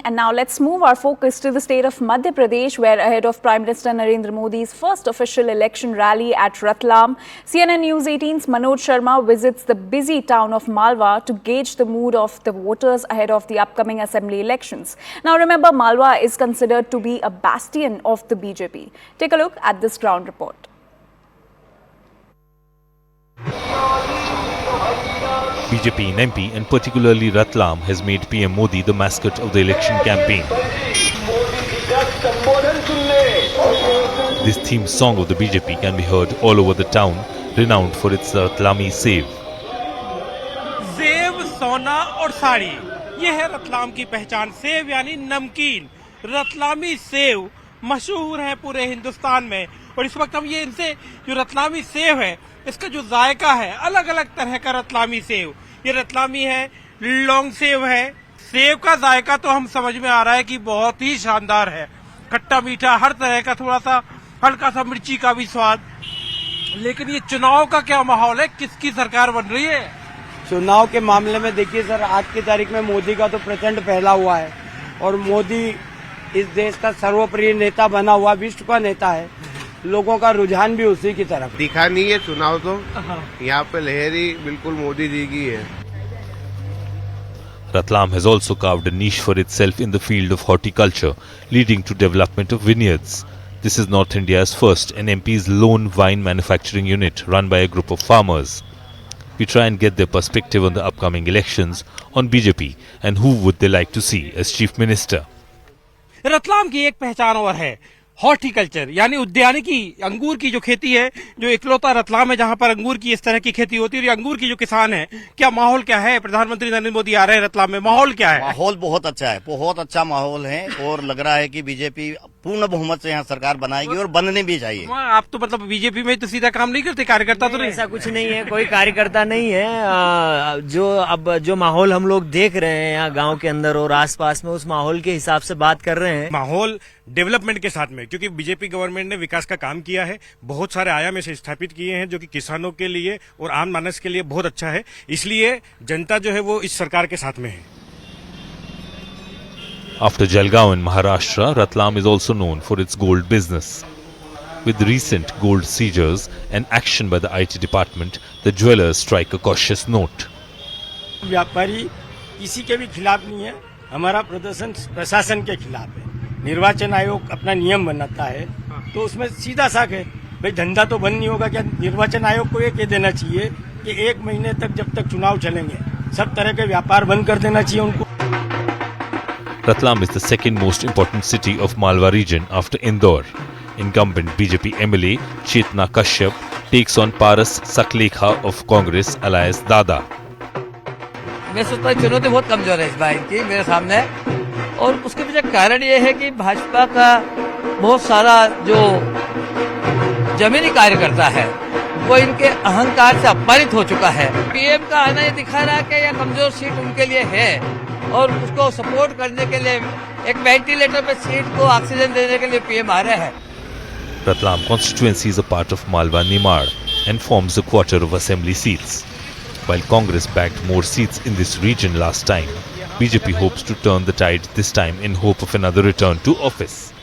And now let's move our focus to the state of Madhya Pradesh, where ahead of Prime Minister Narendra Modi's first official election rally at Ratlam, CNN News 18's Manoj Sharma visits the busy town of Malwa to gauge the mood of the voters ahead of the upcoming assembly elections. Now remember, Malwa is considered to be a bastion of the BJP. Take a look at this ground report. BJP in MP and particularly Ratlam has made PM Modi the mascot of the election campaign. This theme song of the BJP can be heard all over the town, renowned for its Ratlami save. Save, सोना और साड़ी, ये है रतलाम की पहचान. Save यानी नमकीन. Ratlami save मशहूर है पूरे हिंदुस्तान में. और इस वक्त हम ये इनसे जो रतलामी सेव है, इसका जो जायका है, अलग अलग तरह का रतलामी सेव. ये रतलामी है, लौंग सेव है. सेव का जायका तो हम समझ में आ रहा है कि बहुत ही शानदार है. खट्टा मीठा हर तरह का, थोड़ा सा हल्का सा मिर्ची का भी स्वाद. लेकिन ये चुनाव का क्या माहौल है, किसकी सरकार बन रही है? चुनाव के मामले में देखिए सर, आज की तारीख में मोदी का तो प्रचंड फैला हुआ है और मोदी इस देश का सर्वप्रिय नेता बना हुआ विश्व का नेता है. लोगों का रुझान भी उसी की तरफ दिखा नहीं है. चुनाव तो यहाँ पे लहरी बिल्कुल मोदी जी की है. Ratlam has also carved a niche for itself in the field of horticulture, leading to development of vineyards. This is North India's first and MP's lone wine manufacturing unit run by a group of farmers. We try and get their perspective on the upcoming elections, on BJP and who would they like to see as Chief Minister. Ratlam की एक पहचान और है, horticulture यानी उद्यानिकी. अंगूर की जो खेती है, जो इकलौता रतलाम है जहां पर अंगूर की इस तरह की खेती होती है. अंगूर की जो किसान है, क्या माहौल क्या है? प्रधानमंत्री नरेंद्र मोदी आ रहे हैं रतलाम में, माहौल क्या है? माहौल बहुत अच्छा है, बहुत अच्छा माहौल है और लग रहा है कि बीजेपी पूर्ण बहुमत से यहाँ सरकार बनाएगी और बननी भी चाहिए. आप तो मतलब बीजेपी में तो सीधा काम नहीं करते, कार्यकर्ता तो नहीं? ऐसा कुछ नहीं है, कोई कार्यकर्ता नहीं है. जो माहौल हम लोग देख रहे हैं यहाँ गांव के अंदर और आसपास में, उस माहौल के हिसाब से बात कर रहे हैं. माहौल डेवलपमेंट के साथ में, क्योंकि बीजेपी गवर्नमेंट ने विकास का काम किया है, बहुत सारे आयाम ऐसे स्थापित किए हैं जो कि किसानों के लिए और आम मानस के लिए बहुत अच्छा है. इसलिए जनता जो है वो इस सरकार के साथ में है. After Jalgaon in Maharashtra, Ratlam is also known for its gold business. With recent gold seizures and action by the IT department, the jewelers strike a cautious note. व्यापारी किसी के भी खिलाफ नहीं है. हमारा प्रदर्शन प्रशासन के खिलाफ है. निर्वाचन आयोग अपना नियम बनाता है तो उसमें सीधा साफ है, भाई धंधा तो बंद नहीं होगा. क्या निर्वाचन आयोग को ये कह देना चाहिए कि 1 महीने तक जब तक चुनाव चलेंगे सब तरह के व्यापार बंद कर देना चाहिए उनको. Ratlam is the second most important city of Malwa region after Indore. Incumbent BJP MLA Chetna Kashyap takes on Paras Saklekha of Congress alias Dada. मैं सोचता हूँ चुनौती बहुत कमजोर है इस बार की मेरे सामने, और उसके पीछे कारण ये है कि भाजपा का बहुत सारा जो जमीनी कार्यकर्ता है वो इनके अहंकार से अपमानित हो चुका है. पीएम का आना ये दिखा रहा है कि यह कमजोर सीट उनके लिए है और उसको सपोर्ट करने के लिए एक वेंटिलेटर पे सीट को ऑक्सीजन देने के लिए पीएम आ रहे हैं. Ratlam constituency is a part of Malwa Nimar and forms a quarter of assembly seats. While Congress bagged more seats in this region last time, BJP hopes to turn the tide this time in hope of another return to office.